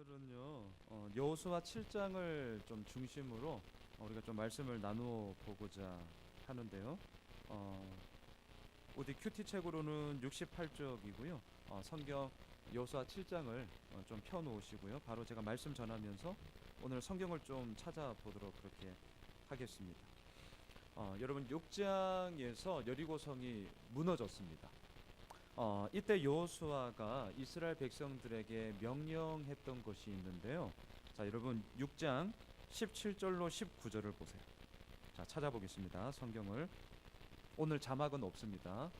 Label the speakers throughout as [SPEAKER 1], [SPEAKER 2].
[SPEAKER 1] 오늘은요 여호수아 7장을 좀 중심으로 우리가 좀 말씀을 나누어 보고자 하는데요. 어, 우리 큐티 책으로는 68쪽이고요. 성경 여호수아 7장을 좀 펴놓으시고요. 바로 제가 말씀 전하면서 오늘 성경을 좀 찾아보도록 그렇게 하겠습니다. 여러분 6장에서 여리고성이 무너졌습니다. 이때 여호수아가 이스라엘 백성들에게 명령했던 것이 있는데요. 자, 여러분 6장 17절로 19절을 보세요. 자, 찾아보겠습니다. 성경을. 오늘 자막은 없습니다.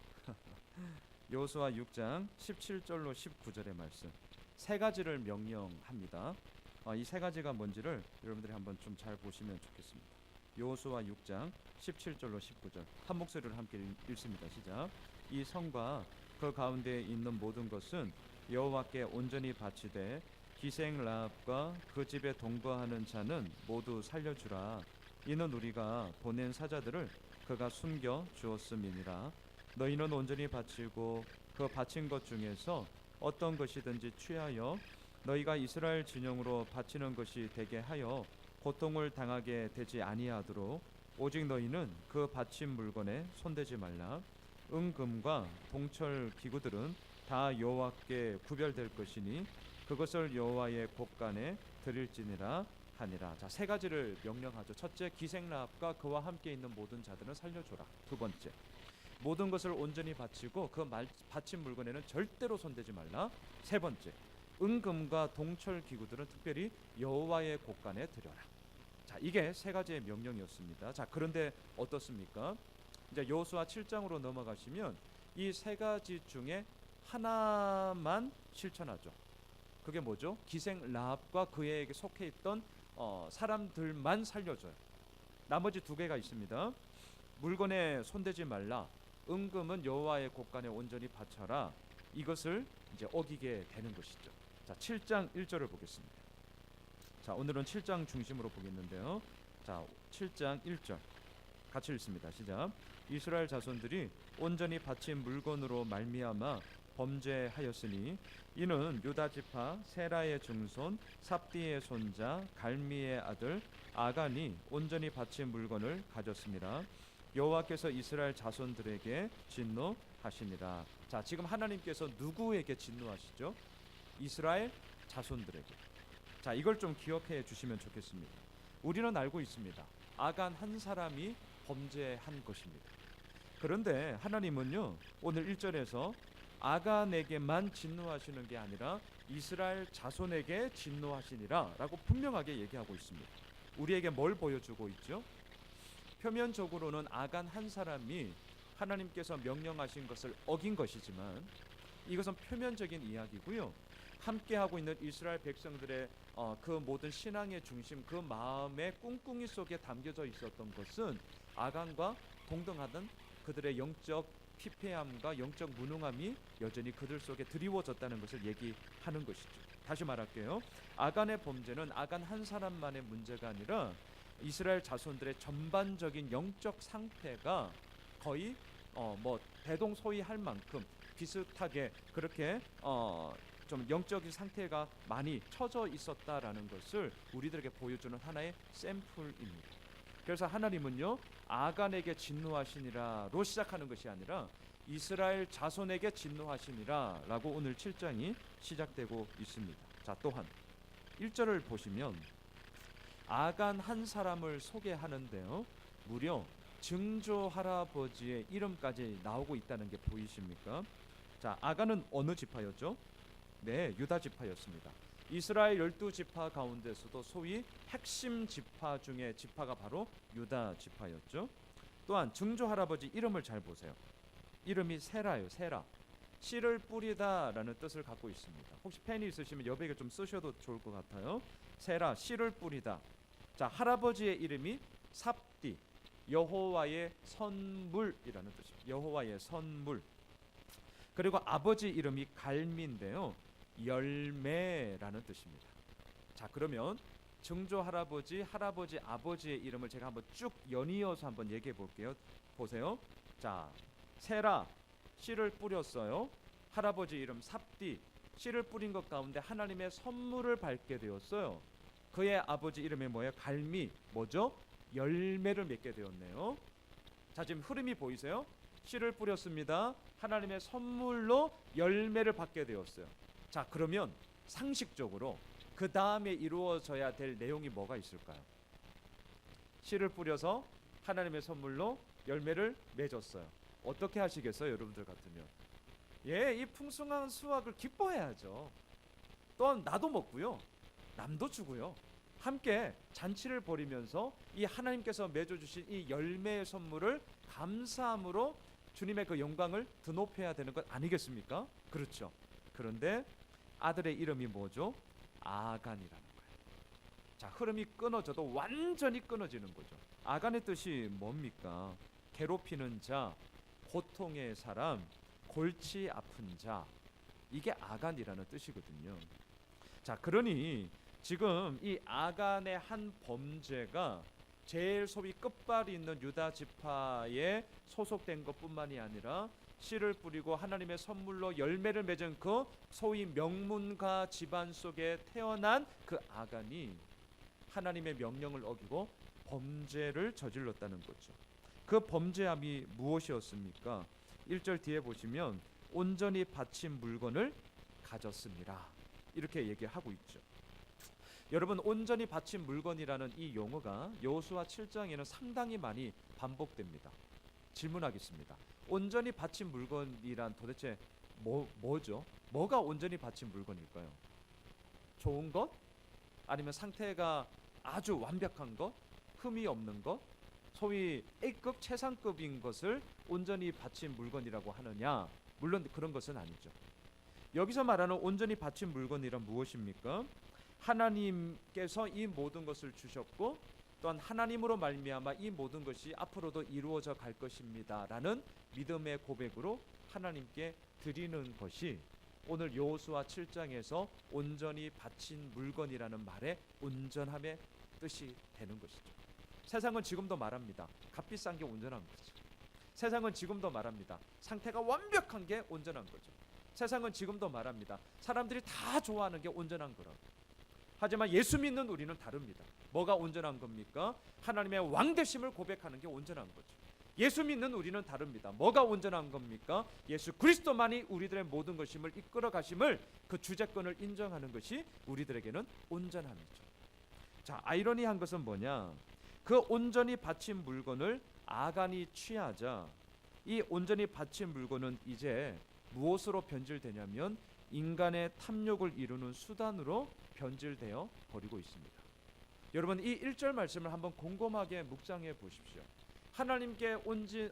[SPEAKER 1] 여호수아 6장 17절로 19절의 말씀. 세 가지를 명령합니다. 이 세 가지가 뭔지를 여러분들이 한번 좀 잘 보시면 좋겠습니다. 여호수아 6장 17절로 19절 한 목소리로 함께 읽습니다. 시작. 이 성과 그 가운데 있는 모든 것은 여호와께 온전히 바치되 기생 라합과 그 집에 동거하는 자는 모두 살려주라. 이는 우리가 보낸 사자들을 그가 숨겨 주었음이니라. 너희는 온전히 바치고 그 바친 것 중에서 어떤 것이든지 취하여 너희가 이스라엘 진영으로 바치는 것이 되게 하여 고통을 당하게 되지 아니하도록 오직 너희는 그 바친 물건에 손대지 말라. 은금과 동철 기구들은 다 여호와께 구별될 것이니 그것을 여호와의 곳간에 드릴지니라 하니라. 자, 세 가지를 명령하죠. 첫째, 기생라합과 그와 함께 있는 모든 자들은 살려줘라. 두 번째, 모든 것을 온전히 바치고 그 바친 물건에는 절대로 손대지 말라. 세 번째, 은금과 동철 기구들은 특별히 여호와의 곳간에 드려라. 자, 이게 세 가지의 명령이었습니다. 자, 그런데 어떻습니까? 이제 여호수아 7장으로 넘어가시면 이 세 가지 중에 하나만 실천하죠. 그게 뭐죠? 기생 라합과 그에게 속해 있던 사람들만 살려줘요. 나머지 두 개가 있습니다. 물건에 손대지 말라. 은금은 여호와의 곳간에 온전히 바쳐라. 이것을 이제 어기게 되는 것이죠. 자, 7장 1절을 보겠습니다. 자, 오늘은 7장 중심으로 보겠는데요. 자, 7장 1절 같이 읽습니다. 시작. 이스라엘 자손들이 온전히 바친 물건으로 말미암아 범죄하였으니 이는 유다 지파 세라의 증손 삽디의 손자 갈미의 아들 아간이 온전히 바친 물건을 가졌습니다. 여호와께서 이스라엘 자손들에게 진노하시니라. 자, 지금 하나님께서 누구에게 진노하시죠? 이스라엘 자손들에게. 자, 이걸 좀 기억해 주시면 좋겠습니다. 우리는 알고 있습니다. 아간 한 사람이 범죄한 것입니다. 그런데 하나님은요, 오늘 1절에서 아간에게만 진노하시는 게 아니라 이스라엘 자손에게 진노하시니라 라고 분명하게 얘기하고 있습니다. 우리에게 뭘 보여주고 있죠? 표면적으로는 아간 한 사람이 하나님께서 명령하신 것을 어긴 것이지만 이것은 표면적인 이야기고요. 함께하고 있는 이스라엘 백성들의 그 모든 신앙의 중심, 그 마음의 꿍꿍이 속에 담겨져 있었던 것은 아간과 동등하던 그들의 영적 피폐함과 영적 무능함이 여전히 그들 속에 드리워졌다는 것을 얘기하는 것이죠. 다시 말할게요. 아간의 범죄는 아간 한 사람만의 문제가 아니라 이스라엘 자손들의 전반적인 영적 상태가 거의 대동소이할 만큼 비슷하게 그렇게 좀 영적인 상태가 많이 처져 있었다라는 것을 우리들에게 보여주는 하나의 샘플입니다. 그래서 하나님은요, 아간에게 진노하시니라로 시작하는 것이 아니라 이스라엘 자손에게 진노하시니라 라고 오늘 7장이 시작되고 있습니다. 자, 또한 1절을 보시면 아간 한 사람을 소개하는데요, 무려 증조 할아버지의 이름까지 나오고 있다는 게 보이십니까? 자, 아간은 어느 지파였죠? 네, 유다 지파였습니다. 이스라엘 12지파 가운데서도 소위 핵심 지파 중에 지파가 바로 유다 지파였죠. 또한 증조 할아버지 이름을 잘 보세요. 이름이 세라요. 세라. 씨를 뿌리다 라는 뜻을 갖고 있습니다. 혹시 펜이 있으시면 여백에 좀 쓰셔도 좋을 것 같아요. 세라, 씨를 뿌리다. 자, 할아버지의 이름이 삽디, 여호와의 선물이라는 뜻입니다. 여호와의 선물. 그리고 아버지 이름이 갈미인데요, 열매라는 뜻입니다. 자, 그러면 증조 할아버지, 아버지의 이름을 제가 한번 쭉 연이어서 한번 얘기해 볼게요. 보세요. 자, 세라, 씨를 뿌렸어요. 할아버지 이름 삽디, 씨를 뿌린 것 가운데 하나님의 선물을 밟게 되었어요. 그의 아버지 이름이 뭐예요? 갈미, 뭐죠? 열매를 맺게 되었네요. 자, 지금 흐름이 보이세요? 씨를 뿌렸습니다. 하나님의 선물로 열매를 받게 되었어요. 자, 그러면 상식적으로 그 다음에 이루어져야 될 내용이 뭐가 있을까요? 씨를 뿌려서 하나님의 선물로 열매를 맺었어요. 어떻게 하시겠어요, 여러분들 같으면? 예, 이 풍성한 수확을 기뻐해야죠. 또한 나도 먹고요, 남도 주고요, 함께 잔치를 벌이면서 이 하나님께서 맺어주신 이 열매의 선물을 감사함으로 주님의 그 영광을 드높여야 되는 것 아니겠습니까? 그렇죠. 그런데 아들의 이름이 뭐죠? 아간이라는 거예요. 자, 흐름이 끊어져도 완전히 끊어지는 거죠. 아간의 뜻이 뭡니까? 괴롭히는 자, 고통의 사람, 골치 아픈 자, 이게 아간이라는 뜻이거든요. 자, 그러니 지금 이 아간의 한 범죄가 제일 소위 끝발이 있는 유다 지파에 소속된 것뿐만이 아니라 씨를 뿌리고 하나님의 선물로 열매를 맺은 그 소위 명문가 집안 속에 태어난 그 아간이 하나님의 명령을 어기고 범죄를 저질렀다는 거죠. 그 범죄함이 무엇이었습니까? 1절 뒤에 보시면 온전히 바친 물건을 가졌습니다, 이렇게 얘기하고 있죠. 여러분, 온전히 바친 물건이라는 이 용어가 여호수아 7장에는 상당히 많이 반복됩니다. 질문하겠습니다. 온전히 바친 물건이란 도대체 뭐죠? 뭐가 온전히 바친 물건일까요? 좋은 것? 아니면 상태가 아주 완벽한 것? 흠이 없는 것? 소위 A급 최상급인 것을 온전히 바친 물건이라고 하느냐? 물론 그런 것은 아니죠. 여기서 말하는 온전히 바친 물건이란 무엇입니까? 하나님께서 이 모든 것을 주셨고 또한 하나님으로 말미암아 이 모든 것이 앞으로도 이루어져 갈 것입니다라는 믿음의 고백으로 하나님께 드리는 것이 오늘 여호수아 7장에서 온전히 바친 물건이라는 말의 온전함의 뜻이 되는 것이죠. 세상은 지금도 말합니다. 값비 싼 게 온전한 거죠. 세상은 지금도 말합니다. 상태가 완벽한 게 온전한 거죠. 세상은 지금도 말합니다. 사람들이 다 좋아하는 게 온전한 거라고. 하지만 예수 믿는 우리는 다릅니다. 뭐가 온전한 겁니까? 하나님의 왕되심을 고백하는 게 온전한 거죠. 예수 믿는 우리는 다릅니다. 뭐가 온전한 겁니까? 예수 그리스도만이 우리들의 모든 것임을 이끌어 가심을, 그 주재권을 인정하는 것이 우리들에게는 온전함이죠. 자, 아이러니한 것은 뭐냐? 그 온전히 바친 물건을 아간이 취하자 이 온전히 바친 물건은 이제 무엇으로 변질되냐면 인간의 탐욕을 이루는 수단으로 변질되어 버리고 있습니다. 여러분, 이 1절 말씀을 한번 곰곰하게 묵상해 보십시오. 하나님께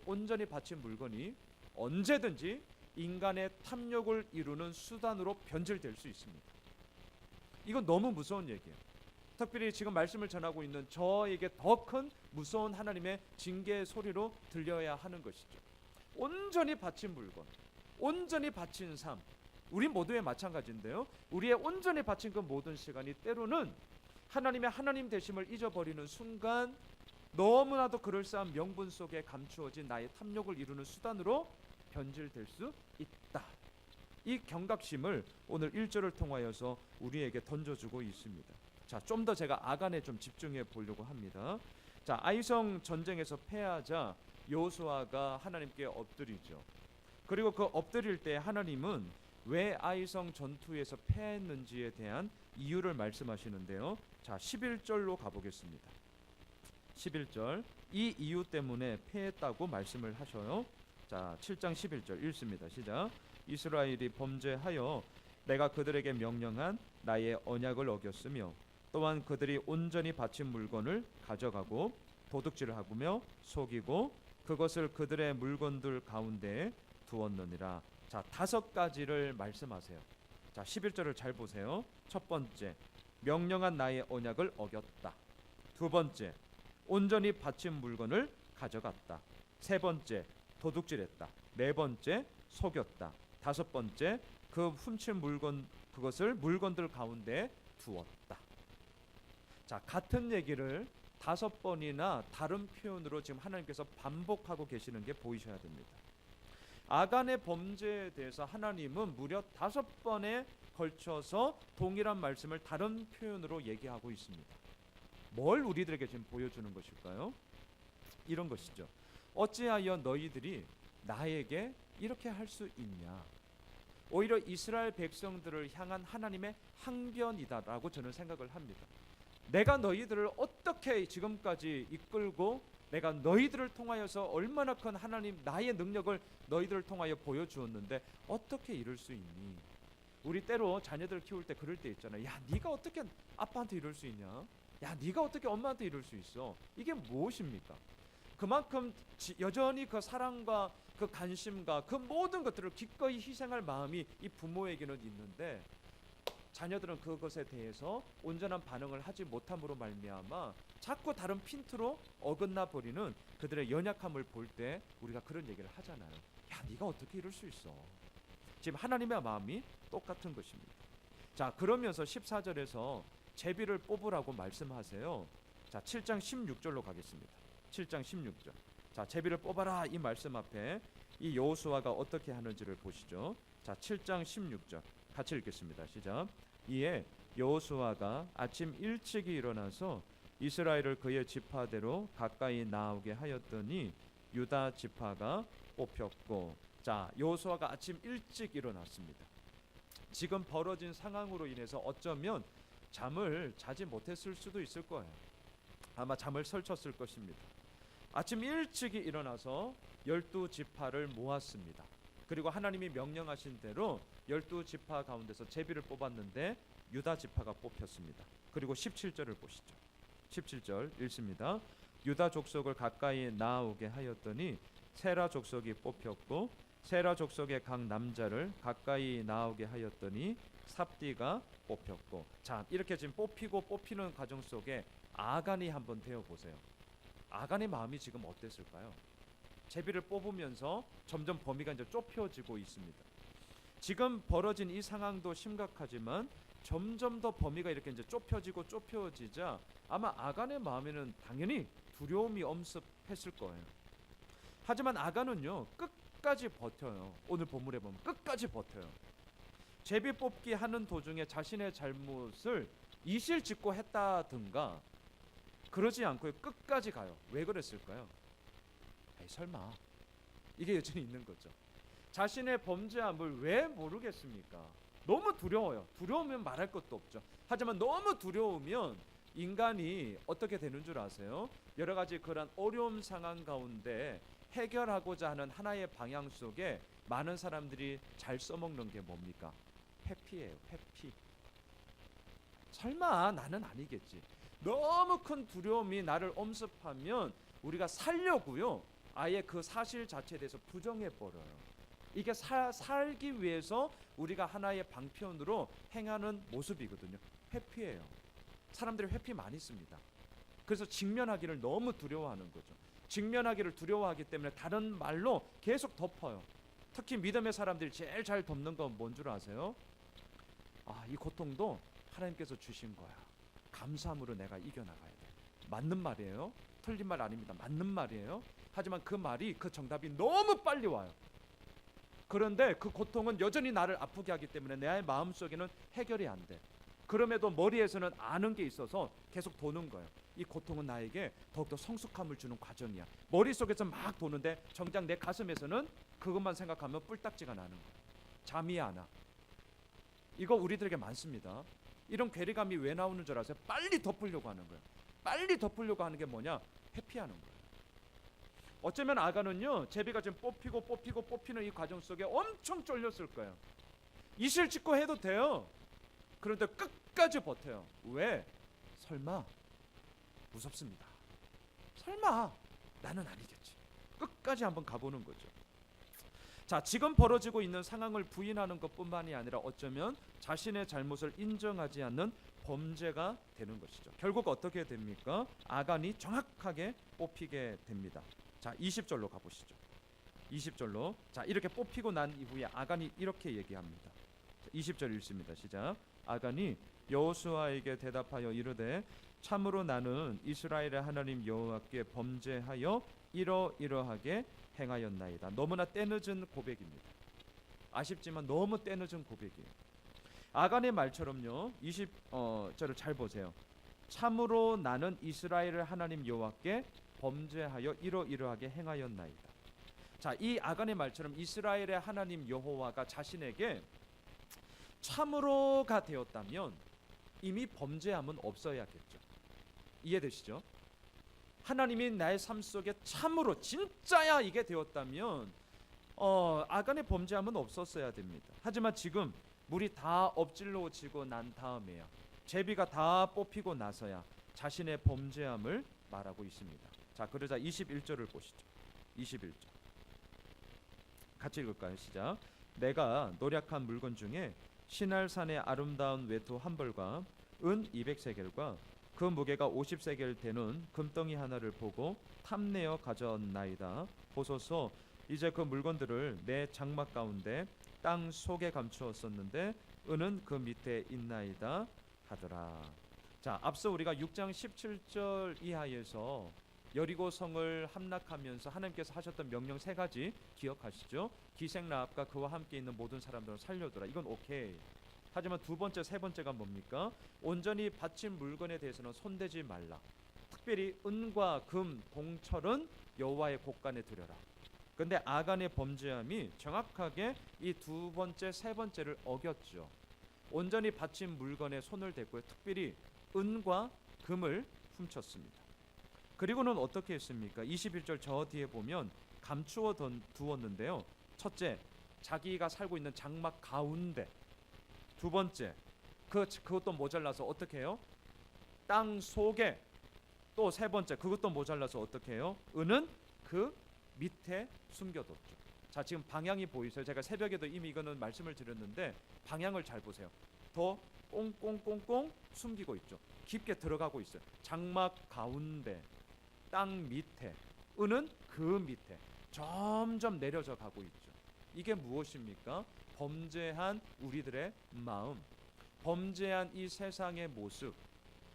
[SPEAKER 1] 온전히 바친 물건이 언제든지 인간의 탐욕을 이루는 수단으로 변질될 수 있습니다. 이건 너무 무서운 얘기예요. 특별히 지금 말씀을 전하고 있는 저에게 더 큰 무서운 하나님의 징계의 소리로 들려야 하는 것이죠. 온전히 바친 물건, 온전히 바친 삶, 우리 모두의 마찬가지인데요. 우리의 온전히 바친 그 모든 시간이 때로는 하나님의 하나님 되심을 잊어버리는 순간 너무나도 그럴싸한 명분 속에 감추어진 나의 탐욕을 이루는 수단으로 변질될 수 있다. 이 경각심을 오늘 1절을 통하여서 우리에게 던져주고 있습니다. 자, 좀 더 제가 아간에 좀 집중해 보려고 합니다. 자, 아이성 전쟁에서 패하자 여호수아가 하나님께 엎드리죠. 그리고 그 엎드릴 때 하나님은 왜 아이성 전투에서 패했는지에 대한 이유를 말씀하시는데요. 자, 11절로 가보겠습니다. 11절, 이 이유 때문에 패했다고 말씀을 하셔요. 자, 7장 11절 읽습니다. 시작. 이스라엘이 범죄하여 내가 그들에게 명령한 나의 언약을 어겼으며 또한 그들이 온전히 바친 물건을 가져가고 도둑질을 하며 속이고 그것을 그들의 물건들 가운데에 두었느니라. 자, 5가지를 말씀하세요. 자, 11절을 잘 보세요. 첫 번째, 명령한 나의 언약을 어겼다. 두 번째, 온전히 바친 물건을 가져갔다. 세 번째, 도둑질했다. 네 번째, 속였다. 다섯 번째, 그 훔친 물건, 그것을 물건들 가운데 두었다. 자, 같은 얘기를 5번이나 다른 표현으로 지금 하나님께서 반복하고 계시는 게 보이셔야 됩니다. 아간의 범죄에 대해서 하나님은 무려 5번의 걸쳐서 동일한 말씀을 다른 표현으로 얘기하고 있습니다. 뭘 우리들에게 지금 보여주는 것일까요? 이런 것이죠. 어찌하여 너희들이 나에게 이렇게 할 수 있냐? 오히려 이스라엘 백성들을 향한 하나님의 항변이다라고 저는 생각을 합니다. 내가 너희들을 어떻게 지금까지 이끌고 내가 너희들을 통하여서 얼마나 큰 하나님 나의 능력을 너희들을 통하여 보여주었는데 어떻게 이럴 수 있니? 우리 때로 자녀들 키울 때 그럴 때 있잖아요. 야, 네가 어떻게 아빠한테 이럴 수 있냐? 야, 네가 어떻게 엄마한테 이럴 수 있어? 이게 무엇입니까? 그만큼 여전히 그 사랑과 그 관심과 그 모든 것들을 기꺼이 희생할 마음이 이 부모에게는 있는데 자녀들은 그것에 대해서 온전한 반응을 하지 못함으로 말미암아 자꾸 다른 핀트로 어긋나 버리는 그들의 연약함을 볼 때 우리가 그런 얘기를 하잖아요. 야, 네가 어떻게 이럴 수 있어? 지금 하나님의 마음이 똑같은 것입니다. 자, 그러면서 14절에서 제비를 뽑으라고 말씀하세요. 자, 7장 16절로 가겠습니다. 7장 16절. 자, 제비를 뽑아라 이 말씀 앞에 이 여호수아가 어떻게 하는지를 보시죠. 자, 7장 16절 같이 읽겠습니다. 시작. 이에 여호수아가 아침 일찍이 일어나서 이스라엘을 그의 지파대로 가까이 나오게 하였더니 유다 지파가 뽑혔고. 자, 여호수아가 아침 일찍 일어났습니다. 지금 벌어진 상황으로 인해서 어쩌면 잠을 자지 못했을 수도 있을 거예요. 아마 잠을 설쳤을 것입니다. 아침 일찍이 일어나서 12지파를 모았습니다. 그리고 하나님이 명령하신 대로 12지파 가운데서 제비를 뽑았는데 유다 지파가 뽑혔습니다. 그리고 17절을 보시죠. 17절 읽습니다. 유다 족속을 가까이 나오게 하였더니 세라 족속이 뽑혔고 세라 족속의 각 남자를 가까이 나오게 하였더니 삽디가 뽑혔고. 자, 이렇게 지금 뽑히고 뽑히는 과정 속에 아간이 한번 되어 보세요. 아간의 마음이 지금 어땠을까요? 제비를 뽑으면서 점점 범위가 이제 좁혀지고 있습니다. 지금 벌어진 이 상황도 심각하지만 점점 더 범위가 이렇게 이제 좁혀지자 아마 아간의 마음에는 당연히 두려움이 엄습했을 거예요. 하지만 아간은요 끝까지 버텨요. 오늘 본문에 보면 끝까지 버텨요. 제비 뽑기 하는 도중에 자신의 잘못을 이실직고 했다든가 그러지 않고 끝까지 가요. 왜 그랬을까요? 에이, 설마 이게 여전히 있는 거죠. 자신의 범죄함을 왜 모르겠습니까? 너무 두려워요. 두려우면 말할 것도 없죠. 하지만 너무 두려우면 인간이 어떻게 되는 줄 아세요? 여러 가지 그런 어려운 상황 가운데 해결하고자 하는 하나의 방향 속에 많은 사람들이 잘 써먹는 게 뭡니까? 회피예요. 회피. 설마 나는 아니겠지. 너무 큰 두려움이 나를 엄습하면 우리가 살려고요 아예 그 사실 자체에 대해서 부정해버려요. 이게 살기 위해서 우리가 하나의 방편으로 행하는 모습이거든요. 회피예요. 사람들이 회피 많이 씁니다. 그래서 직면하기를 너무 두려워하는 거죠. 직면하기를 두려워하기 때문에 다른 말로 계속 덮어요. 특히 믿음의 사람들이 제일 잘 덮는 건 뭔 줄 아세요? 아, 이 고통도 하나님께서 주신 거야. 감사함으로 내가 이겨나가야 돼. 맞는 말이에요. 틀린 말 아닙니다. 맞는 말이에요. 하지만 그 말이 그 정답이 너무 빨리 와요. 그런데 그 고통은 여전히 나를 아프게 하기 때문에 내 마음속에는 해결이 안 돼. 그럼에도 머리에서는 아는 게 있어서 계속 도는 거예요. 이 고통은 나에게 더욱더 성숙함을 주는 과정이야. 머릿속에서 막 도는데 정작 내 가슴에서는 그것만 생각하면 뿔딱지가 나는 거예요. 잠이 안 와. 이거 우리들에게 많습니다. 이런 괴리감이 왜 나오는 줄 아세요? 빨리 덮으려고 하는 거예요. 빨리 덮으려고 하는 게 뭐냐? 회피하는 거예요. 어쩌면 아간은요 제비가 지금 뽑히는 이 과정 속에 엄청 쫄렸을 거예요. 이실직고 해도 돼요. 그런데 끝까지 버텨요. 왜? 설마 무섭습니다. 설마 나는 아니겠지. 끝까지 한번 가보는 거죠. 자, 지금 벌어지고 있는 상황을 부인하는 것뿐만이 아니라 어쩌면 자신의 잘못을 인정하지 않는 범죄가 되는 것이죠. 결국 어떻게 됩니까? 아간이 정확하게 뽑히게 됩니다. 자, 20절로 가보시죠. 20절로. 자, 이렇게 뽑히고 난 이후에 아간이 이렇게 얘기합니다. 20절 읽습니다. 시작. 아간이 여호수아에게 대답하여 이르되 참으로 나는 이스라엘의 하나님 여호와께 범죄하여 이러이러하게 행하였나이다. 너무나 때늦은 고백입니다. 아쉽지만 너무 때늦은 고백이에요. 아간의 말처럼요. 20절을 잘 보세요. 참으로 나는 이스라엘의 하나님 여호와께 범죄하여 이러이러하게 행하였나이다. 자, 이 아간의 말처럼 이스라엘의 하나님 여호와가 자신에게 참으로가 되었다면 이미 범죄함은 없어야겠죠. 이해되시죠? 하나님이 나의 삶 속에 참으로 진짜야 이게 되었다면 아간의 범죄함은 없었어야 됩니다. 하지만 지금 물이 다 엎질러지고 난 다음에야, 제비가 다 뽑히고 나서야 자신의 범죄함을 말하고 있습니다. 자, 그러자 21절을 보시죠. 21절 같이 읽을까요? 시작. 내가 노략한 물건 중에 시날산의 아름다운 외투 한 벌과 은 200세겔과 그 무게가 50세겔 되는 금덩이 하나를 보고 탐내어 가져왔나이다. 보소서, 이제 그 물건들을 내 장막 가운데 땅 속에 감추었었는데 은은 그 밑에 있나이다 하더라. 자, 앞서 우리가 6장 17절 이하에서 여리고 성을 함락하면서 하나님께서 하셨던 명령 세 가지 기억하시죠? 기생 라합과 그와 함께 있는 모든 사람들을 살려두라. 이건 오케이. 하지만 두 번째, 세 번째가 뭡니까? 온전히 바친 물건에 대해서는 손대지 말라. 특별히 은과 금, 동철은 여호와의 곳간에 드려라. 근데 아간의 범죄함이 정확하게 이 두 번째, 세 번째를 어겼죠. 온전히 바친 물건에 손을 댔고요. 특별히 은과 금을 훔쳤습니다. 그리고는 어떻게 했습니까? 21절 저 뒤에 보면 감추어 두었는데요. 첫째, 자기가 살고 있는 장막 가운데. 두 번째, 그것도 모자라서 어떻게 해요? 땅 속에. 또 세 번째, 그것도 모자라서 어떻게 해요? 은은 그 밑에 숨겨뒀죠. 자, 지금 방향이 보이세요? 제가 새벽에도 이미 이거는 말씀을 드렸는데 방향을 잘 보세요. 더 꽁꽁꽁꽁 숨기고 있죠. 깊게 들어가고 있어요. 장막 가운데, 땅 밑에, 은은 그 밑에 점점 내려져 가고 있죠. 이게 무엇입니까? 범죄한 우리들의 마음, 범죄한 이 세상의 모습,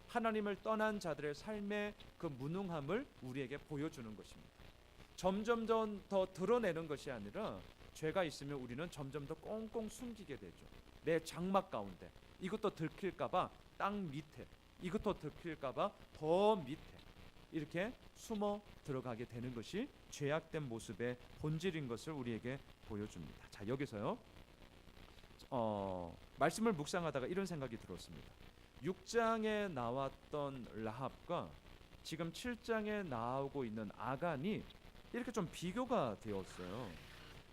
[SPEAKER 1] 하나님을 떠난 자들의 삶의 그 무능함을 우리에게 보여주는 것입니다. 점점 더 드러내는 것이 아니라 죄가 있으면 우리는 점점 더 꽁꽁 숨기게 되죠. 내 장막 가운데, 이것도 들킬까봐 땅 밑에, 이것도 들킬까봐 더 밑에 이렇게 숨어 들어가게 되는 것이 죄악된 모습의 본질인 것을 우리에게 보여줍니다. 자, 여기서요 말씀을 묵상하다가 이런 생각이 들었습니다. 6장에 나왔던 라합과 지금 7장에 나오고 있는 아간이 이렇게 좀 비교가 되었어요.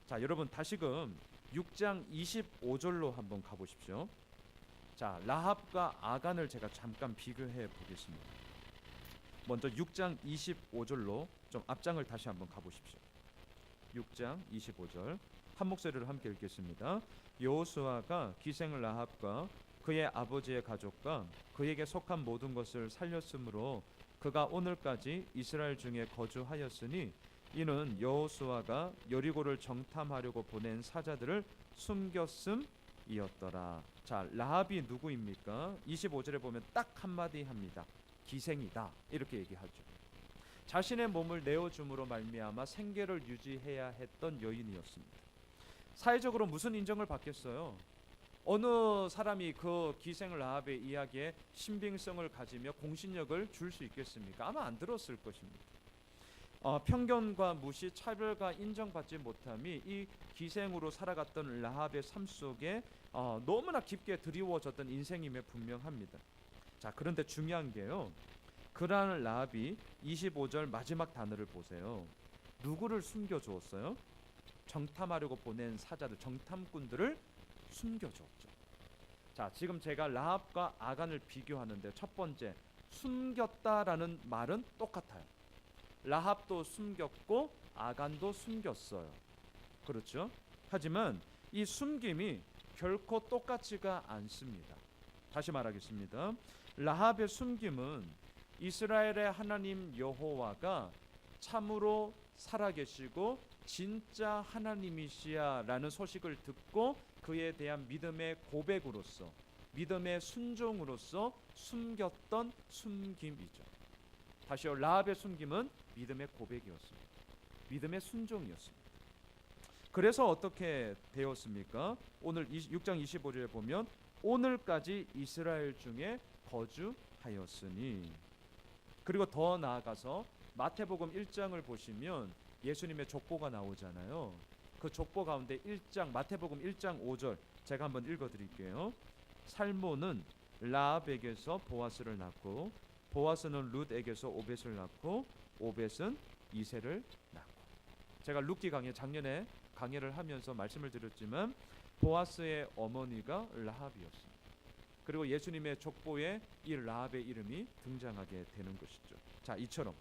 [SPEAKER 1] 자, 여러분 다시금 6장 25절로 한번 가보십시오. 자, 라합과 아간을 제가 잠깐 비교해 보겠습니다. 먼저 6장 25절로 좀 앞장을 다시 한번 가보십시오. 6장 25절 한 목소리로 함께 읽겠습니다. 여호수아가 기생 라합과 그의 아버지의 가족과 그에게 속한 모든 것을 살렸으므로 그가 오늘까지 이스라엘 중에 거주하였으니 이는 여호수아가 여리고를 정탐하려고 보낸 사자들을 숨겼음이었더라. 자, 라합이 누구입니까? 25절에 보면 딱 한마디 합니다. 기생이다. 이렇게 얘기하죠. 자신의 몸을 내어줌으로 말미암아 생계를 유지해야 했던 여인이었습니다. 사회적으로 무슨 인정을 받겠어요? 어느 사람이 그 기생 라합의 이야기에 신빙성을 가지며 공신력을 줄 수 있겠습니까? 아마 안 들었을 것입니다. 편견과 무시, 차별과 인정받지 못함이 이 기생으로 살아갔던 라합의 삶 속에 너무나 깊게 드리워졌던 인생임에 분명합니다. 자, 그런데 중요한 게요, 그러한 라합이 25절 마지막 단어를 보세요. 누구를 숨겨주었어요? 정탐하려고 보낸 사자들, 정탐꾼들을 숨겨줬죠. 자, 지금 제가 라합과 아간을 비교하는데 첫 번째, 숨겼다라는 말은 똑같아요. 라합도 숨겼고 아간도 숨겼어요. 그렇죠? 하지만 이 숨김이 결코 똑같지가 않습니다. 다시 말하겠습니다. 라합의 숨김은 이스라엘의 하나님 여호와가 참으로 살아계시고 진짜 하나님이시야라는 소식을 듣고 그에 대한 믿음의 고백으로서, 믿음의 순종으로서 숨겼던 숨김이죠. 다시요, 라합의 숨김은 믿음의 고백이었습니다. 믿음의 순종이었습니다. 그래서 어떻게 되었습니까? 오늘 6장 25절에 보면 오늘까지 이스라엘 중에 거주하였으니. 그리고 더 나아가서 마태복음 1장을 보시면 예수님의 족보가 나오잖아요. 그 족보 가운데 1장 마태복음 1장 5절 제가 한번 읽어드릴게요. 살모는 라합에게서 보아스를 낳고 보아스는 룻에게서 오벳을 낳고 오벳은 이새를 낳고. 제가 룻기 강의 작년에 강의를 하면서 말씀을 드렸지만 보아스의 어머니가 라합이었습니다. 그리고 예수님의 족보에 이 라합의 이름이 등장하게 되는 것이죠. 자, 이처럼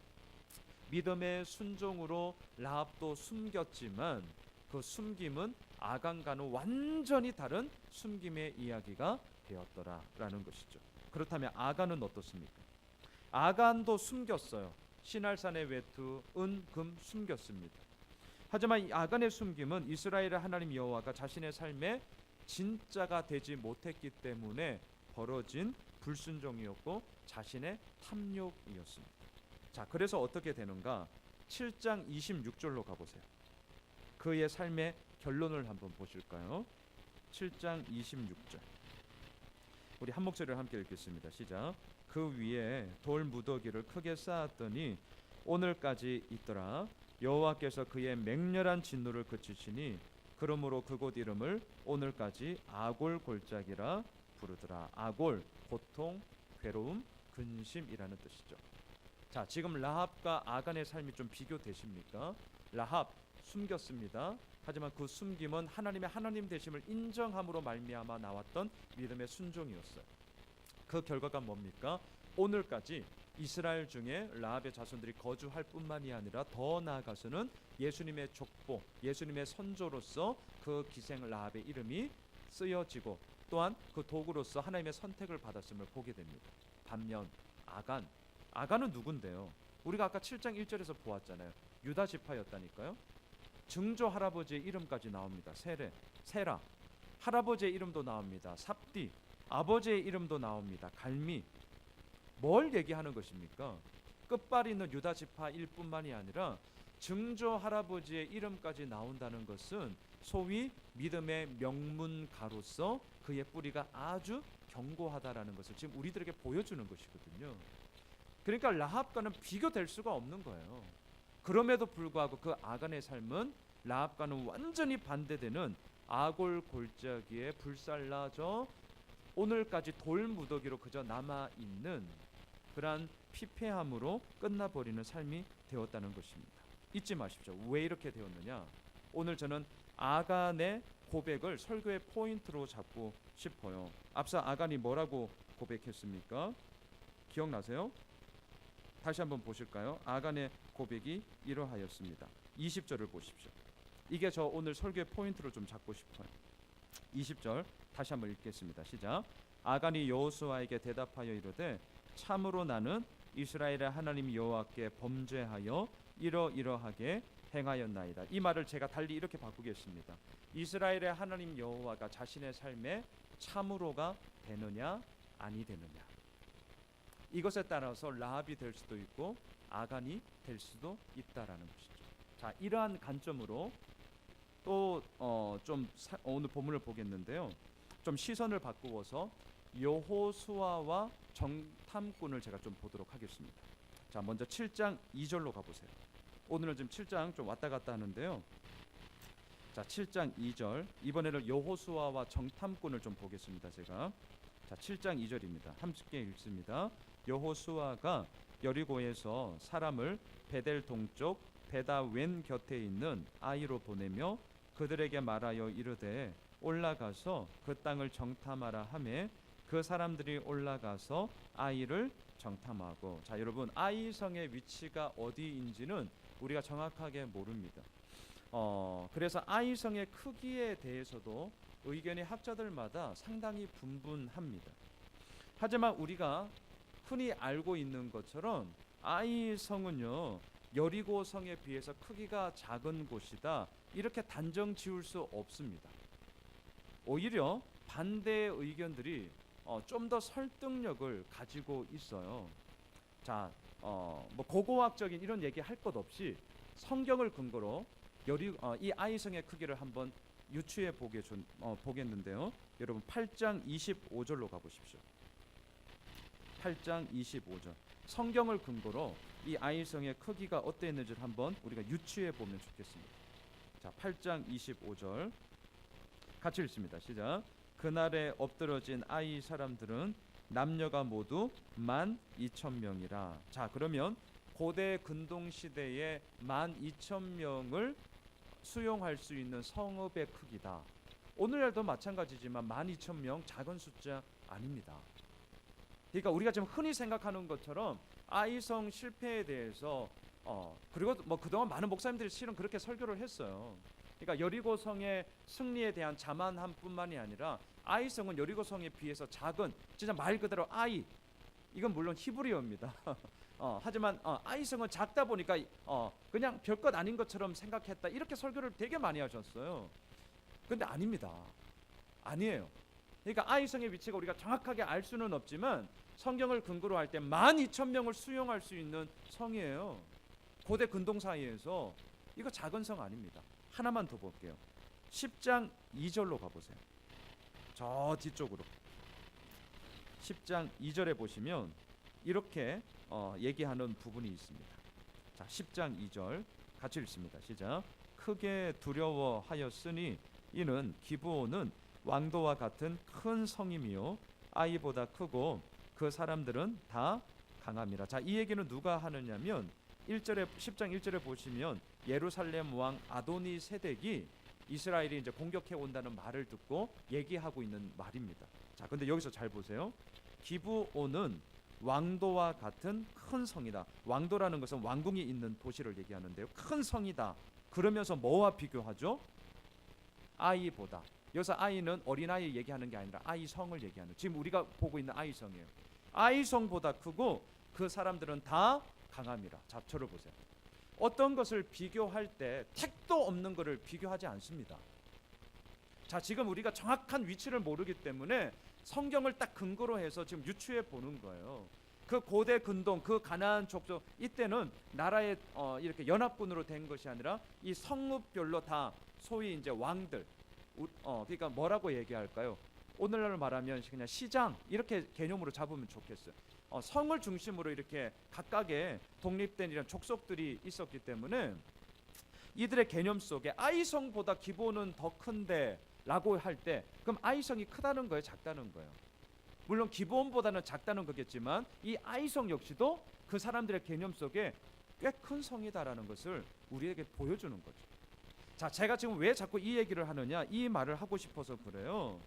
[SPEAKER 1] 믿음의 순종으로 라합도 숨겼지만 그 숨김은 아간과는 완전히 다른 숨김의 이야기가 되었더라라는 것이죠. 그렇다면 아간은 어떻습니까? 아간도 숨겼어요. 시날산의 외투, 은, 금 숨겼습니다. 하지만 이 아간의 숨김은 이스라엘의 하나님 여호와가 자신의 삶에 진짜가 되지 못했기 때문에 벌어진 불순종이었고 자신의 탐욕이었습니다. 자, 그래서 어떻게 되는가? 7장 26절로 가보세요. 그의 삶의 결론을 한번 보실까요? 7장 26절. 우리 한 목소리를 함께 읽겠습니다. 시작. 그 위에 돌 무더기를 크게 쌓았더니 오늘까지 있더라. 여호와께서 그의 맹렬한 진노를 그치시니 그러므로 그곳 이름을 오늘까지 아골 골짜기라 부르더라. 아골, 고통, 괴로움, 근심이라는 뜻이죠. 자, 지금 라합과 아간의 삶이 좀 비교되십니까? 라합 숨겼습니다. 하지만 그 숨김은 하나님의 하나님 되심을 인정함으로 말미암아 나왔던 믿음의 순종이었어요. 그 결과가 뭡니까? 오늘까지 이스라엘 중에 라합의 자손들이 거주할 뿐만이 아니라 더 나아가서는 예수님의 족보, 예수님의 선조로서 그 기생 라합의 이름이 쓰여지고 또한 그 도구로서 하나님의 선택을 받았음을 보게 됩니다. 반면 아간은 누군데요? 우리가 아까 7장 1절에서 보았잖아요. 유다 지파였다니까요. 증조 할아버지의 이름까지 나옵니다. 세라. 할아버지의 이름도 나옵니다. 삽디. 아버지의 이름도 나옵니다. 갈미. 뭘 얘기하는 것입니까? 끝발이 있는 유다 지파일 뿐만이 아니라 증조 할아버지의 이름까지 나온다는 것은 소위 믿음의 명문가로서 그의 뿌리가 아주 견고하다라는 것을 지금 우리들에게 보여주는 것이거든요. 그러니까 라합과는 비교될 수가 없는 거예요. 그럼에도 불구하고 그 아간의 삶은 라합과는 완전히 반대되는 아골 골짜기에 불살라져 오늘까지 돌무더기로 그저 남아있는 그러한 피폐함으로 끝나버리는 삶이 되었다는 것입니다. 잊지 마십시오. 왜 이렇게 되었느냐? 오늘 저는 아간의 고백을 설교의 포인트로 잡고 싶어요. 앞서 아간이 뭐라고 고백했습니까? 기억나세요? 다시 한번 보실까요? 아간의 고백이 이러하였습니다. 20절을 보십시오. 이게 저 오늘 설교의 포인트로 좀 잡고 싶어요. 20절 다시 한번 읽겠습니다. 시작. 아간이 여호수아에게 대답하여 이르되 참으로 나는 이스라엘의 하나님 여호와께 범죄하여 이러이러하게 행하였나이다. 이 말을 제가 달리 이렇게 바꾸겠습니다. 이스라엘의 하나님 여호와가 자신의 삶에 참으로가 되느냐 아니 되느냐. 이것에 따라서 라합이 될 수도 있고 아간이 될 수도 있다라는 것이죠. 자, 이러한 관점으로 또 오늘 본문을 보겠는데요. 좀 시선을 바꾸어서 여호수아와 정탐꾼을 제가 좀 보도록 하겠습니다. 자, 먼저 7장 2절로 가보세요. 오늘은 지금 7장 좀 왔다 갔다 하는데요. 자, 7장 2절 이번에는 여호수아와 정탐꾼을 좀 보겠습니다. 제가 자, 7장 2절입니다. 함께 읽습니다. 여호수아가 여리고에서 사람을 베델 동쪽 베다 왼 곁에 있는 아이로 보내며 그들에게 말하여 이르되 올라가서 그 땅을 정탐하라 하매 그 사람들이 올라가서 아이를 정탐하고. 자, 여러분, 아이 성의 위치가 어디인지는 우리가 정확하게 모릅니다. 그래서 아이 성의 크기에 대해서도 의견이 학자들마다 상당히 분분합니다. 하지만 우리가 흔히 알고 있는 것처럼 아이 성은요 여리고 성에 비해서 크기가 작은 곳이다 이렇게 단정 지을 수 없습니다. 오히려 반대의 의견들이 좀 더 설득력을 가지고 있어요. 자, 뭐 고고학적인 이런 얘기 할 것 없이 성경을 근거로 이 아이성의 크기를 한번 유추해 보겠는데요. 여러분 8장 25절로 가보십시오. 8장 25절. 성경을 근거로 이 아이성의 크기가 어땠는지를 한번 우리가 유추해 보면 좋겠습니다. 자, 8장 25절 같이 읽습니다. 시작. 그날에 엎드러진 아이 사람들은 남녀가 모두 12,000명이라. 자, 그러면 고대 근동 시대에 12,000명을 수용할 수 있는 성읍의 크기다. 오늘날도 마찬가지지만 12,000명 작은 숫자 아닙니다. 그러니까 우리가 지금 흔히 생각하는 것처럼 아이성 실패에 대해서 그리고 뭐 그동안 많은 목사님들이 실은 그렇게 설교를 했어요. 그러니까 여리고성의 승리에 대한 자만함뿐만이 아니라 아이성은 여리고성에 비해서 작은, 진짜 말 그대로 아이, 이건 물론 히브리어입니다. 하지만 아이성은 작다 보니까 그냥 별것 아닌 것처럼 생각했다, 이렇게 설교를 되게 많이 하셨어요. 근데 아닙니다. 아니에요. 그러니까 아이성의 위치가 우리가 정확하게 알 수는 없지만 성경을 근거로 할 때 12,000명을 수용할 수 있는 성이에요. 고대 근동 사이에서. 이거 작은 성 아닙니다. 하나만 더 볼게요. 10장 2절로 가보세요. 저 뒤쪽으로 10장 2절에 보시면 이렇게 얘기하는 부분이 있습니다. 자, 10장 2절 같이 읽습니다. 시작. 크게 두려워하였으니 이는 기브온은 왕도와 같은 큰 성임이요 아이보다 크고 그 사람들은 다 강함이라. 자, 이 얘기는 누가 하느냐면 1절에 10장 1절에 보시면 예루살렘 왕 아도니 세덱이 이스라엘이 이제 공격해 온다는 말을 듣고 얘기하고 있는 말입니다. 자, 근데 여기서 잘 보세요. 기브온은 왕도와 같은 큰 성이다. 왕도라는 것은 왕궁이 있는 도시를 얘기하는데요. 큰 성이다. 그러면서 뭐와 비교하죠? 아이보다. 여기서 아이는 어린아이 얘기하는 게 아니라 아이성을 얘기하는, 지금 우리가 보고 있는 아이성이에요. 아이성보다 크고 그 사람들은 다 강함이라. 자, 저를 보세요. 어떤 것을 비교할 때 택도 없는 것을 비교하지 않습니다. 자, 지금 우리가 정확한 위치를 모르기 때문에 성경을 딱 근거로 해서 지금 유추해 보는 거예요. 그 고대 근동, 그 가나안 족속, 이때는 나라의 이렇게 연합군으로 된 것이 아니라 이 성읍별로 다 소위 이제 왕들, 그러니까 뭐라고 얘기할까요? 오늘날 말하면 그냥 시장, 이렇게 개념으로 잡으면 좋겠어요. 성을 중심으로 이렇게 각각의 독립된 이런 족속들이 있었기 때문에 이들의 개념 속에 아이성보다 기본은 더 큰데 라고 할 때, 그럼 아이성이 크다는 거예요, 작다는 거예요? 물론 기본보다는 작다는 거겠지만 이 아이성 역시도 그 사람들의 개념 속에 꽤 큰 성이다라는 것을 우리에게 보여주는 거죠. 자, 제가 지금 왜 자꾸 이 얘기를 하느냐, 이 말을 하고 싶어서 그래요.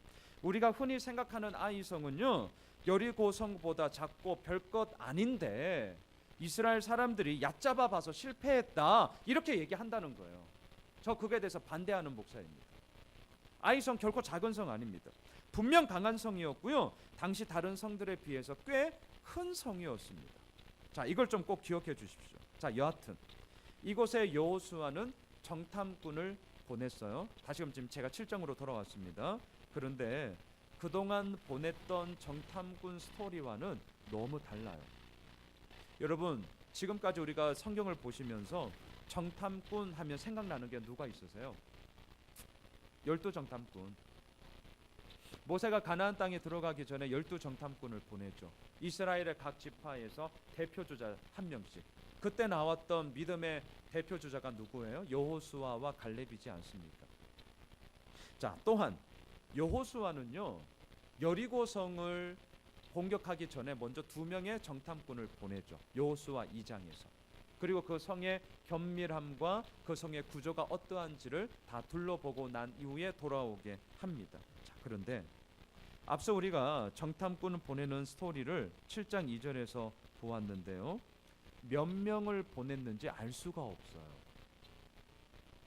[SPEAKER 1] 우리가 흔히 생각하는 아이성은요, 여리고성보다 작고 별것 아닌데 이스라엘 사람들이 얕잡아 봐서 실패했다, 이렇게 얘기한다는 거예요. 저 그거에 대해서 반대하는 목사입니다. 아이성 결코 작은 성 아닙니다. 분명 강한 성이었고요, 당시 다른 성들에 비해서 꽤 큰 성이었습니다. 자, 이걸 좀 꼭 기억해 주십시오. 자, 여하튼 이곳에 여호수아는 정탐꾼을 보냈어요. 다시금 지금 제가 7장으로 돌아왔습니다. 그런데 그동안 보냈던 정탐꾼 스토리와는 너무 달라요. 여러분, 지금까지 우리가 성경을 보시면서 정탐꾼 하면 생각나는 게 누가 있으세요? 12정탐꾼. 모세가 가나안 땅에 들어가기 전에 12정탐꾼을 보냈죠. 이스라엘의 각 지파에서 대표주자 한 명씩. 그때 나왔던 믿음의 대표주자가 누구예요? 여호수아와 갈렙이지 않습니까? 자, 또한 여호수아는요, 여리고성을 공격하기 전에 먼저 2명의 정탐꾼을 보내죠. 여호수아 2장에서. 그리고 그 성의 견밀함과 그 성의 구조가 어떠한지를 다 둘러보고 난 이후에 돌아오게 합니다. 자, 그런데 앞서 우리가 정탐꾼을 보내는 스토리를 7장 2절에서 보았는데요, 몇 명을 보냈는지 알 수가 없어요.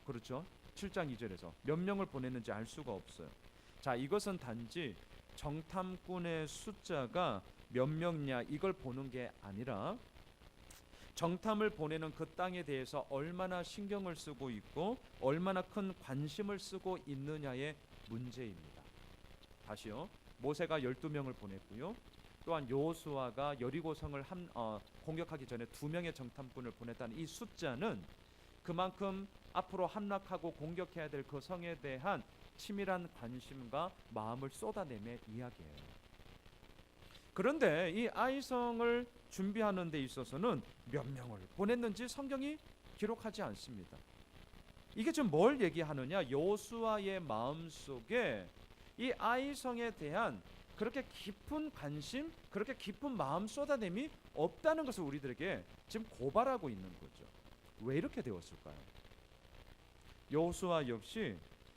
[SPEAKER 1] 그렇죠? 7장 2절에서 몇 명을 보냈는지 알 수가 없어요. 자, 이것은 단지 정탐꾼의 숫자가 몇 명이냐 이걸 보는 게 아니라 정탐을 보내는 그 땅에 대해서 얼마나 신경을 쓰고 있고 얼마나 큰 관심을 쓰고 있느냐의 문제입니다. 다시요. 모세가 12명을 보냈고요. 또한 여호수아가 여리고성을 공격하기 전에 2명의 정탐꾼을 보냈다는 이 숫자는 그만큼 앞으로 함락하고 공격해야 될 그 성에 대한 치밀한 관심과 마음을 쏟아내며 이야기해요. 그런데 이 아이성을 준비하는 데 있어서는 몇 명을 보냈는지 성경이 기록하지 않습니다. 이게 지금 뭘 얘기하느냐? 여호수아의 마음속에 이 아이성에 대한 그렇게 깊은 관심, 그렇게 깊은 마음 쏟아냄이 없다는 것을 우리들에게 지금 고발하고 있는 거죠. 왜 이렇게 되었을까요? 여호수아 역시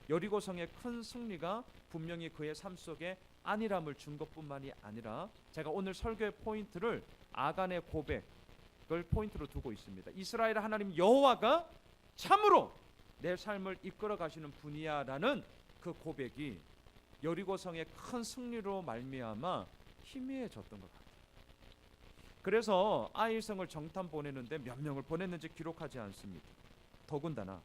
[SPEAKER 1] 여리고성의 큰 승리가 분명히 그의 삶 속에 안일함을 준 것뿐만이 아니라, 제가 오늘 설교의 포인트를 아간의 고백을 포인트로 두고 있습니다. 이스라엘 하나님 여호와가 참으로 내 삶을 이끌어 가시는 분이야라는 그 고백이 여리고성의 큰 승리로 말미암아 희미해졌던 것 같아요. 그래서 아이성을 정탐 보내는데 몇 명을 보냈는지 기록하지 않습니다. 더군다나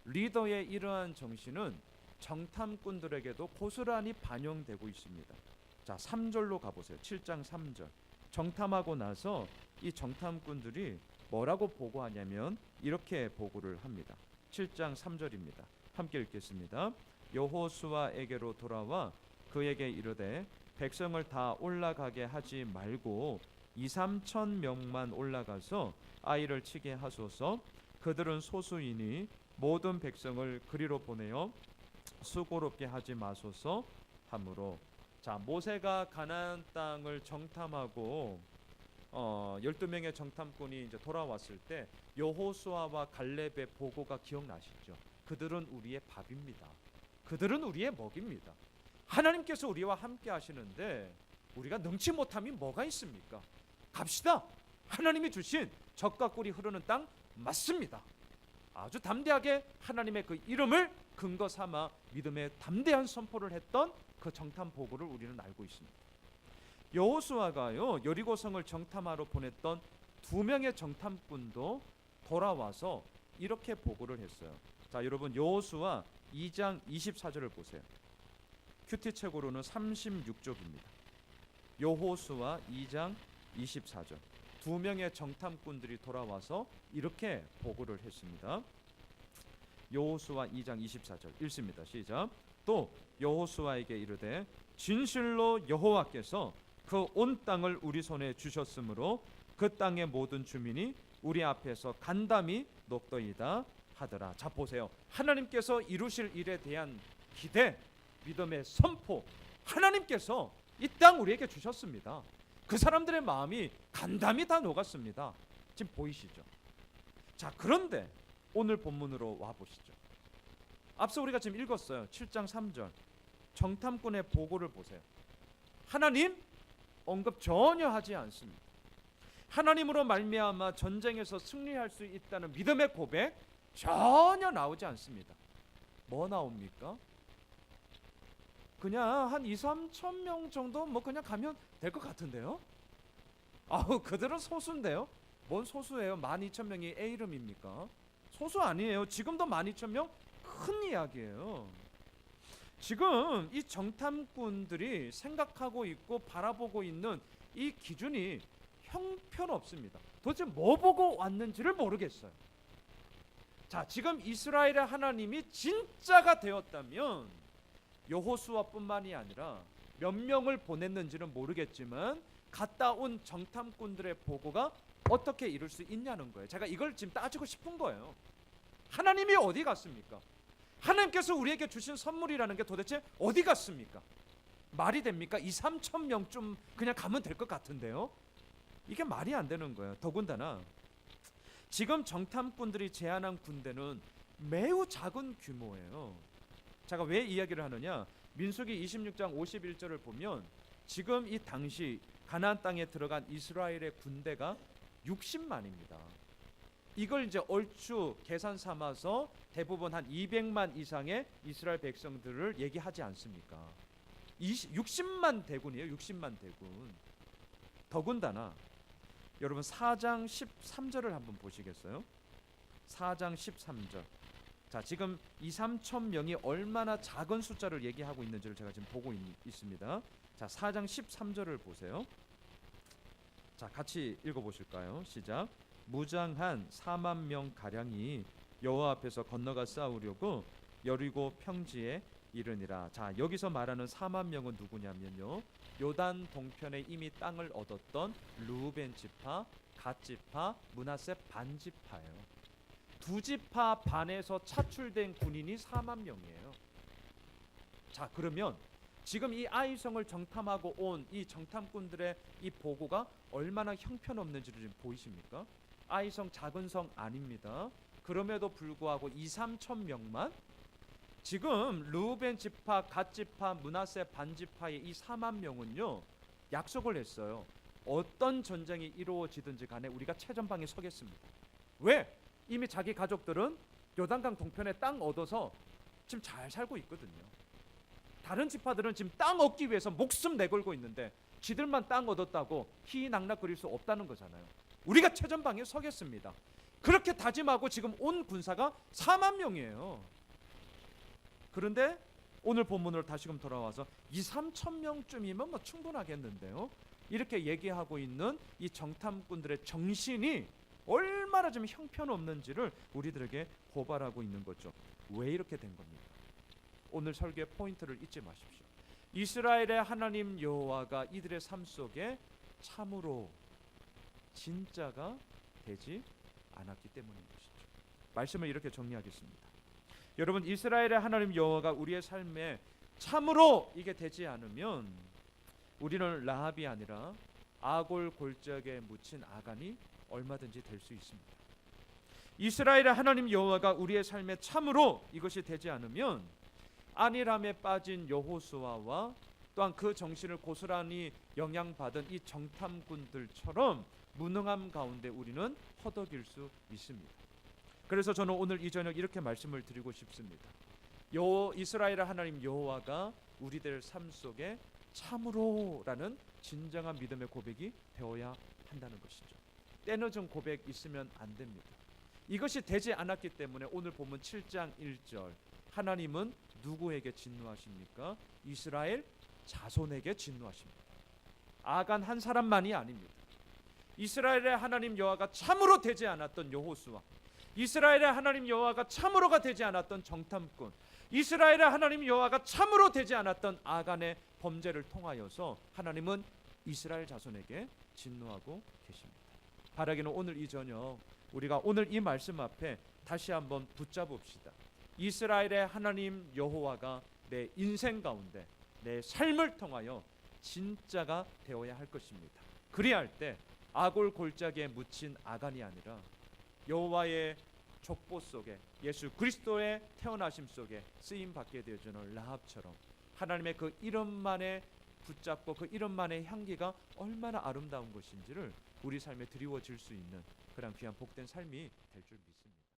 [SPEAKER 1] 리더의 이러한 정신은 정탐꾼들에게도 고스란히 반영되고 있습니다. 자, 3절로 가보세요. 7장 3절. 정탐하고 나서 이 정탐꾼들이 뭐라고 보고하냐면 이렇게 보고를 합니다. 7장 3절입니다. 함께 읽겠습니다. 여호수아에게로 돌아와 그에게 이르되 백성을 다 올라가게 하지 말고 2-3천 명만 올라가서 아이를 치게 하소서. 그들은 소수이니 모든 백성을 그리로 보내어 수고롭게 하지 마소서 하므로. 자, 모세가 가나안 땅을 정탐하고 12명의 정탐꾼이 이제 돌아왔을 때 여호수아와 갈렙의 보고가 기억나시죠? 그들은 우리의 밥입니다. 그들은 우리의 먹입니다. 하나님께서 우리와 함께 하시는데 우리가 능치 못함이 뭐가 있습니까? 갑시다. 하나님이 주신 젖과 꿀이 흐르는 땅 맞습니다. 아주 담대하게 하나님의 그 이름을 근거 삼아 믿음의 담대한 선포를 했던 그 정탐 보고를 우리는 알고 있습니다. 여호수아가요, 여리고성을 정탐하러 보냈던 2명의 정탐꾼도 돌아와서 이렇게 보고를 했어요. 자, 여러분 여호수아 2장 24절을 보세요. 큐티 책으로는 36쪽입니다. 여호수아 2장 24절. 2명의 정탐꾼들이 돌아와서 이렇게 보고를 했습니다. 여호수아 2장 24절 읽습니다. 시작. 또 여호수아에게 이르되 진실로 여호와께서 그 온 땅을 우리 손에 주셨으므로 그 땅의 모든 주민이 우리 앞에서 간담이 녹더이다 하더라. 자, 보세요. 하나님께서 이루실 일에 대한 기대, 믿음의 선포, 하나님께서 이 땅 우리에게 주셨습니다. 그 사람들의 마음이 간담이 다 녹았습니다. 지금 보이시죠? 자, 그런데 오늘 본문으로 와보시죠. 앞서 우리가 지금 읽었어요. 7장 3절 정탐꾼의 보고를 보세요. 하나님 언급 전혀 하지 않습니다. 하나님으로 말미암아 전쟁에서 승리할 수 있다는 믿음의 고백 전혀 나오지 않습니다. 뭐 나옵니까? 그냥 한 2-3천 명 정도 뭐 그냥 가면 될 것 같은데요. 아우, 그들은 소수인데요. 뭔 소수예요? 12,000명이 애 이름입니까? 소수 아니에요. 지금도 12,000명 큰 이야기예요. 지금 이 정탐꾼들이 생각하고 있고 바라보고 있는 이 기준이 형편없습니다. 도대체 뭐 보고 왔는지를 모르겠어요. 자, 지금 이스라엘의 하나님이 진짜가 되었다면 여호수아뿐만이 아니라 몇 명을 보냈는지는 모르겠지만 갔다 온 정탐꾼들의 보고가 어떻게 이룰 수 있냐는 거예요. 제가 이걸 지금 따지고 싶은 거예요. 하나님이 어디 갔습니까? 하나님께서 우리에게 주신 선물이라는 게 도대체 어디 갔습니까? 말이 됩니까? 2-3천 명쯤 그냥 가면 될 것 같은데요. 이게 말이 안 되는 거예요. 더군다나 지금 정탐꾼들이 제안한 군대는 매우 작은 규모예요. 제가 왜 이야기를 하느냐? 민수기 26장 51절을 보면 지금 이 당시 가나안 땅에 들어간 이스라엘의 군대가 60만입니다. 이걸 이제 얼추 계산 삼아서 대부분 한 200만 이상의 이스라엘 백성들을 얘기하지 않습니까? 60만 대군이에요. 60만 대군. 더군다나 여러분 4장 13절을 한번 보시겠어요? 4장 13절. 자, 지금 2-3천 명이 얼마나 작은 숫자를 얘기하고 있는지를 제가 지금 보고 있습니다. 자, 4장 13절을 보세요. 자, 같이 읽어보실까요? 시작. 무장한 4만 명 가량이 여호와 앞에서 건너가 싸우려고 여리고 평지에 이르니라. 자, 여기서 말하는 4만 명은 누구냐면요, 요단 동편에 이미 땅을 얻었던 르우벤 지파, 갓 지파, 므낫세 반 지파예요. 두 지파 반에서 차출된 군인이 4만 명이에요. 자, 그러면 지금 이 아이성을 정탐하고 온 이 정탐꾼들의 이 보고가 얼마나 형편없는지를 지금 보이십니까? 아이성 작은 성 아닙니다. 그럼에도 불구하고 2~3천 명만, 지금 르우벤 지파, 갓 지파, 므낫세 반 지파의 이 4만 명은요, 약속을 했어요. 어떤 전쟁이 이루어지든지 간에 우리가 최전방에 서겠습니다. 왜? 이미 자기 가족들은 요단강 동편에 땅 얻어서 지금 잘 살고 있거든요. 다른 지파들은 지금 땅 얻기 위해서 목숨 내걸고 있는데 지들만 땅 얻었다고 희낙낙거릴 수 없다는 거잖아요. 우리가 최전방에 서겠습니다. 그렇게 다짐하고 지금 온 군사가 4만 명이에요. 그런데 오늘 본문으로 다시금 돌아와서 2~3천 명쯤이면 뭐 충분하겠는데요, 이렇게 얘기하고 있는 이 정탐꾼들의 정신이 얼마나 좀 형편없는지를 우리들에게 고발하고 있는 거죠. 왜 이렇게 된 겁니까? 오늘 설교의 포인트를 잊지 마십시오. 이스라엘의 하나님 여호와가 이들의 삶 속에 참으로 진짜가 되지 않았기 때문인 것이죠. 말씀을 이렇게 정리하겠습니다. 여러분, 이스라엘의 하나님 여호와가 우리의 삶에 참으로 이게 되지 않으면 우리는 라합이 아니라 아골 골짜기에 묻힌 아간이 얼마든지 될 수 있습니다. 이스라엘의 하나님 여호와가 우리의 삶에 참으로 이것이 되지 않으면 안일함에 빠진 여호수아와 또한 그 정신을 고스란히 영향받은 이 정탐꾼들처럼 무능함 가운데 우리는 허덕일 수 있습니다. 그래서 저는 오늘 이 저녁 이렇게 말씀을 드리고 싶습니다. 이스라엘의 하나님 여호와가 우리들 삶 속에 참으로라는 진정한 믿음의 고백이 되어야 한다는 것이죠. 때늦은 고백 있으면 안 됩니다. 이것이 되지 않았기 때문에 오늘 본문 7장 1절, 하나님은 누구에게 진노하십니까? 이스라엘 자손에게 진노하십니다. 아간 한 사람만이 아닙니다. 이스라엘의 하나님 여호와가 참으로 되지 않았던 여호수아, 이스라엘의 하나님 여호와가 참으로가 되지 않았던 정탐꾼, 이스라엘의 하나님 여호와가 참으로 되지 않았던 아간의 범죄를 통하여서 하나님은 이스라엘 자손에게 진노하고 계십니다. 바라기는 오늘 이 저녁 우리가 오늘 이 말씀 앞에 다시 한번 붙잡읍시다. 이스라엘의 하나님 여호와가 내 인생 가운데 내 삶을 통하여 진짜가 되어야 할 것입니다. 그리할 때 아골 골짜기에 묻힌 아간이 아니라 여호와의 족보 속에 예수 그리스도의 태어나심 속에 쓰임 받게 되어지는 라합처럼 하나님의 그 이름만에 붙잡고 그 이름만의 향기가 얼마나 아름다운 것인지를 우리 삶에 드리워질 수 있는 그런 귀한 복된 삶이 될 줄 믿습니다.